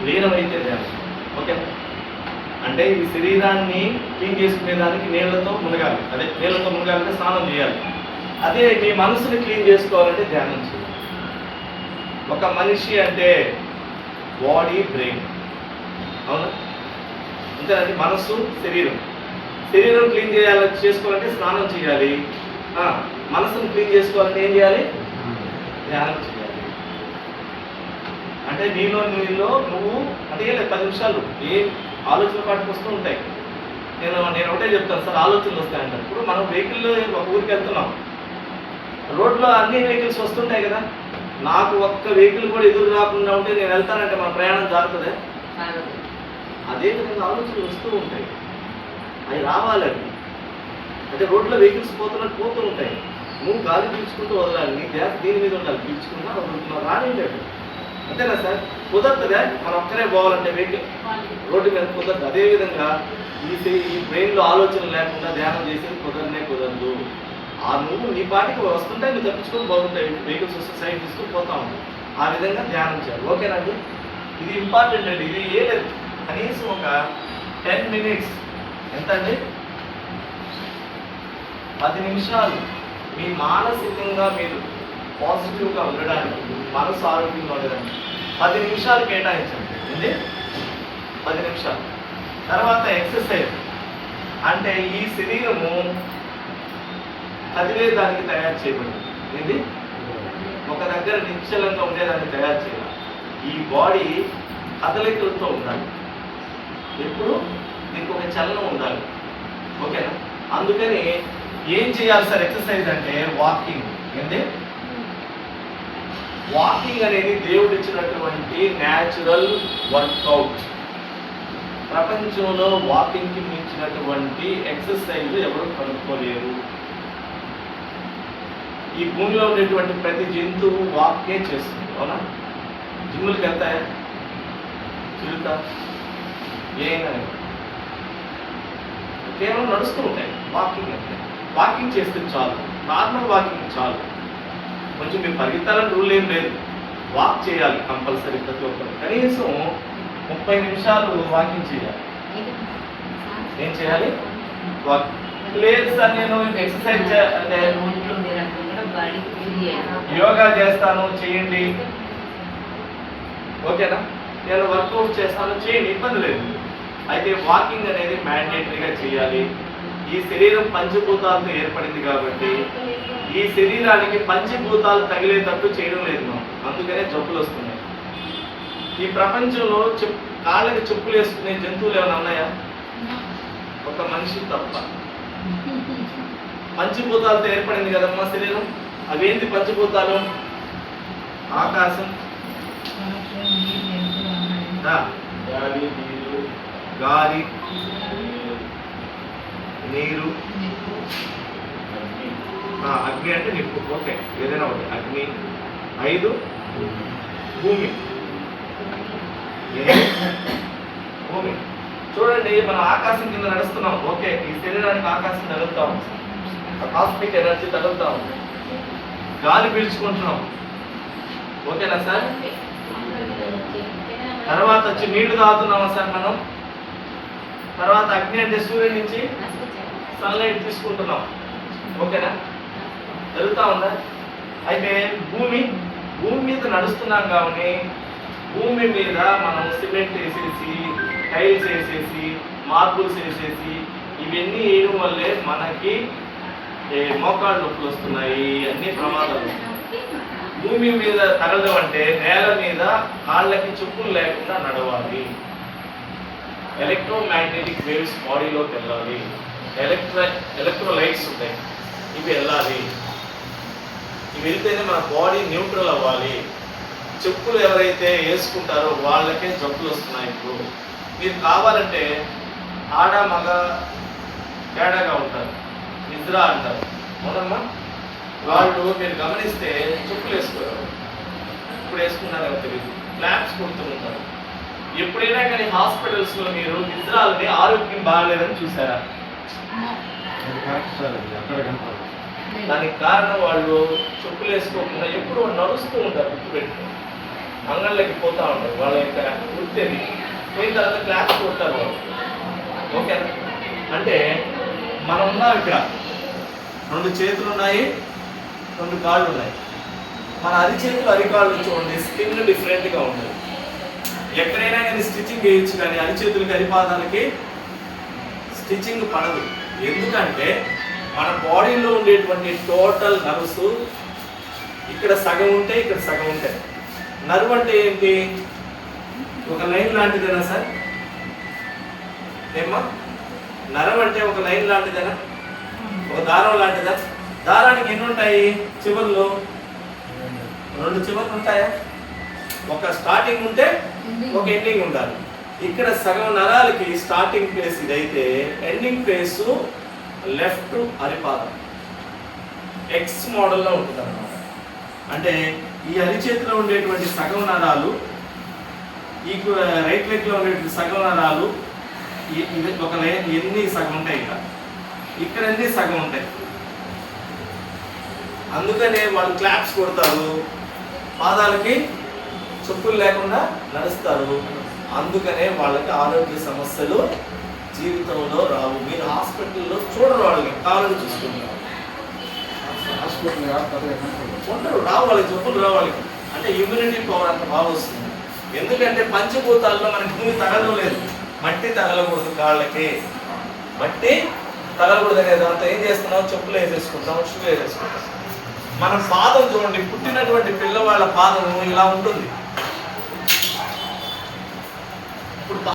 లీనమైతే ధ్యానం. ఓకే, అంటే ఈ శరీరాన్ని క్లీన్ చేసుకునేదానికి నీళ్ళతో మునగాలి. అదే నీళ్ళతో మునగాలంటే స్నానం చేయాలి. అదే మీ మనసుని క్లీన్ చేసుకోవాలంటే ధ్యానం చేయాలి. ఒక మనిషి అంటే బాడీ, బ్రెయిన్, అవునా? అంతేనండి. మనసు, శరీరం. శరీరం క్లీన్ చేసుకోవాలంటే స్నానం చేయాలి. మనసును క్లీన్ చేసుకోవాలంటే ఏం చేయాలి? ధ్యానం చేయాలి. అంటే నీలో నువ్వు అంటే 10 నిమిషాలు ఏం ఆలోచనలు పట్టుకొస్తూ ఉంటాయి. నేను ఒకటే చెప్తాను సార్, ఆలోచనలు వస్తాయంటారు. ఇప్పుడు మనం వెహికల్లో ఒక ఊరికి వెళ్తున్నాం, రోడ్లో అన్ని వెహికల్స్ వస్తుంటాయి కదా. నాకు ఒక్క వెహికల్ కూడా ఎదురు రాకుండా ఉంటే నేను వెళ్తానంటే మన ప్రయాణం జరుగుతుందే. అదేవిధంగా ఆలోచనలు వస్తూ ఉంటాయి, అవి రావాలండి. అంటే రోడ్లో వెహికల్స్ పోతూ ఉంటాయి. నువ్వు గాలి పీల్చుకుంటూ వదలాలి, నీ ధ్యాస దీని మీద ఉండాలి. పీల్చుకున్నా వదులుతున్నా రానిలేదు. అంతేనా సార్? కుదరతుందా మనం ఒక్కరే పోవాలంటే వెహికల్ రోడ్డు మీద? కుదరదు. అదేవిధంగా ఈ బ్రెయిన్లో ఆలోచనలు లేకుండా ధ్యానం చేసేది కుదరదు. నువ్వు నీ పాటికి వస్తుంటాయి, నువ్వు తప్పించుకొని బాగుంటాయి. వెహికల్స్ వస్తే సైడ్ తీసుకొని పోతా ఉంటావు. ఆ విధంగా ధ్యానం చేయాలి. ఓకేనండి? ఇది ఇంపార్టెంట్ అండి. ఇది ఏ లేదు, కనీసం ఒక 10 మినిట్స్, ఎంత అండి? 10 నిమిషాలు మీ మానసికంగా మీరు పాజిటివ్గా ఉండడానికి, మనసు ఆరోగ్యంగా ఉండడానికి 10 నిమిషాలు కేటాయించండి. ఏంటి? 10 నిమిషాలు. తర్వాత ఎక్సర్సైజ్ అంటే ఈ శరీరము కదిలేదానికి తయారు చేయబడింది. ఏంటి? ఒక దగ్గర నిశ్చలంగా ఉండేదాన్ని తయారు చేయాలి. ఈ బాడీ కదలికలతో ఉండాలి. ఎప్పుడు దీనికి ఒక చలనం ఉండాలి. ఓకేనా? అందుకని ఏం చేయాలి సార్ ఎక్సర్సైజ్ అంటే? వాకింగ్. ఏంటి? వాకింగ్ అనేది దేవుడు ఇచ్చినటువంటి న్యాచురల్ వర్కౌట్. ప్రపంచంలో వాకింగ్కి మించినటువంటి ఎక్సర్సైజ్ ఎవరు కనుక్కోలేరు. ఈ భూమిలో ఉండేటువంటి ప్రతి జంతువు వాకే చేస్తుంది. అవునా? జిమ్ములకి వెళ్తాయా? చిలుక ఏమైనా కేవలం నడుస్తూ ఉంటాయి. వాకింగ్ అంటే వాకింగ్ చేస్తే చాలు, నార్మల్ వాకింగ్ చాలు. కొంచెం మీరు పరిగెత్తాలని రూల్ ఏం లేదు, వాక్ చేయాలి కంపల్సరీ ప్రతి ఒక్కరు. కనీసం 30 నిమిషాలు వాకింగ్ చేయాలి. ఏం చేయాలి? వాకింగ్. లేదు సార్ నేను ఎక్సర్సైజ్ అంటే యోగా చేస్తాను, చేయండి. ఓకేనా? నేను వర్కౌట్ చేస్తాను, చేయండి, ఇబ్బంది లేదు. అయితే వాకింగ్ అనేది మ్యాండేటరీగా చేయాలి. ఈ శరీరం పంచభూతాలతో ఏర్పడింది కాబట్టి ఈ శరీరానికి పంచభూతాలు తగిలేటట్టు చేయడం లేదు మనం. అందుకనే జబ్బులు వస్తున్నాయి. ఈ ప్రపంచంలో కాళ్ళకి చెప్పులు వేసుకునే జంతువులు ఏమైనా ఉన్నాయా? ఒక మనిషి తప్ప. పంచభూతాలతో ఏర్పడింది కదమ్మా శరీరం. అవేంటి పంచభూతాలు? ఆకాశం, గాలి, నీరు, అగ్ని అంటే నిప్పు. ఓకే, ఏదైనా ఒకటి. అగ్ని. 5 భూమి. భూమి. చూడండి, మనం ఆకాశం కింద నడుస్తున్నాం. ఓకే, ఈ శరీరానికి ఆకాశం తగులుతాం, కాస్మిక్ ఎనర్జీ తగులుతాం. గాలి పీల్చుకుంటున్నాం. ఓకేనా సార్? తర్వాత వచ్చి నీళ్లు తాగుతున్నామా సార్ మనం? తర్వాత అగ్ని అంటే సూర్యుడి నుంచి సన్లైట్ తీసుకుంటున్నాం. ఓకేనా? జరుగుతూ ఉందా? అయితే భూమి మీద నడుస్తున్నాం కాబట్టి భూమి మీద మనం సిమెంట్ వేసేసి, టైల్స్ వేసేసి, మార్బుల్స్ వేసేసి ఇవన్నీ వేయడం వల్లే మనకి మోకాళ్ళ నొప్పులు వస్తున్నాయి, అన్ని ప్రమాదాలు. భూమి మీద తగలడం అంటే నేల మీద కాళ్ళకి చెప్పులు లేకుండా నడవాలి. ఎలక్ట్రోమాగ్నెటిక్ వేవ్స్ బాడీలోకి వెళ్ళాలి. ఎలక్ట్రోలైట్స్ ఉంటాయి, ఇవి వెళ్ళాలి. ఇవి వెళ్తేనే మన బాడీ న్యూట్రల్ అవ్వాలి. చెప్పులు ఎవరైతే వేసుకుంటారో వాళ్ళకే జబ్బులు వస్తున్నాయి. ఇప్పుడు మీరు కావాలంటే ఆడ మగ తేడాగా ఉంటారు, నిద్ర అంటారు. అవునమ్మా? వాళ్ళు మీరు గమనిస్తే చెప్పులు వేసుకోరు, ఇప్పుడు వేసుకున్నారో తెలియదు, క్లాప్స్ కొడుతుంటారు. ఎప్పుడైనా కానీ హాస్పిటల్స్లో మీరు నిద్రాలని ఆరోగ్యం బాగలేదని చూసారా? దానికి కారణం వాళ్ళు చెప్పులు వేసుకోకుండా ఎప్పుడు నడుస్తూ ఉంటారు, గుర్తుపెట్టుకుని అంగళ్ళకి పోతూ ఉంటారు. వాళ్ళ యొక్క పుట్టేది పోయిన తర్వాత క్లాస్ కొడతారు వాళ్ళు. ఓకేనా? అంటే మనం ఉన్నాం ఇక్కడ, 2 చేతులు ఉన్నాయి, 2 కాళ్ళు ఉన్నాయి. మన అరిచేతులు అరికాళ్ళు చూడండి, స్కిన్ డిఫరెంట్గా ఉంటుంది. ఎక్కడైనా కానీ స్టిచ్చింగ్ వేయచ్చు, కానీ అరిచేతులకి అరిపాదాలకి స్టిచ్చింగ్ పడదు. ఎందుకంటే మన బాడీలో ఉండేటువంటి టోటల్ నర్వ్స్ ఇక్కడ సగం ఉంటే, ఇక్కడ సగం ఉంటాయి. నర్వ్ అంటే ఏంటి? ఒక లైన్ లాంటిదేనా సార్? ఏమ్మా, నర్వ్ అంటే ఒక లైన్ లాంటిదేనా? ఒక దారం లాంటిదా? దారానికి ఎన్ని ఉంటాయి చివర్లు? 2 చివర్లు ఉంటాయా? ఒక స్టార్టింగ్ ఉంటే ఒక ఎండింగ్ ఉండాలి. ఇక్కడ సగం నరాలకి స్టార్టింగ్ ప్లేస్ ఇదైతే ఎండింగ్ ప్లేస్ లెఫ్ట్ అరిపాదం ఎక్స్ మోడల్లో ఉంటుంది అన్నమాట. అంటే ఈ అరిచేతిలో ఉండేటువంటి సగం నరాలు, ఈ రైట్ లెగ్లో ఉండేటువంటి సగం నరాలు ఇది ఒక లైన్, ఎన్ని సగం ఉంటాయి, ఇక్కడ ఎన్ని సగం ఉంటాయి. అందుకనే వాళ్ళు క్లాప్స్ కొడతారు, పాదాలకి చెప్పులు లేకుండా నడుస్తారు. అందుకనే వాళ్ళకి ఆరోగ్య సమస్యలు జీవితంలో రావు. మీరు హాస్పిటల్లో చూడరు, వాళ్ళకి కావాలని చూసుకుంటారు, ఉండరు, రావు వాళ్ళకి, చెప్పులు రావు వాళ్ళకి. అంటే ఇమ్యూనిటీ పవర్ అంత బాగా వస్తుంది. ఎందుకంటే పంచభూతాల్లో మనకి భూమి తగలడం లేదు, మట్టి తగలకూడదు, కాళ్ళకి మట్టి తగలకూడదు అనేది అంతా ఏం చేస్తున్నాం, చెప్పులు వేసేసుకుంటాం, షూ వేసేసుకుంటాం. మన పాదం చూడండి, పుట్టినటువంటి పిల్లవాళ్ళ పాదము ఇలా ఉంటుంది. ఇప్పుడు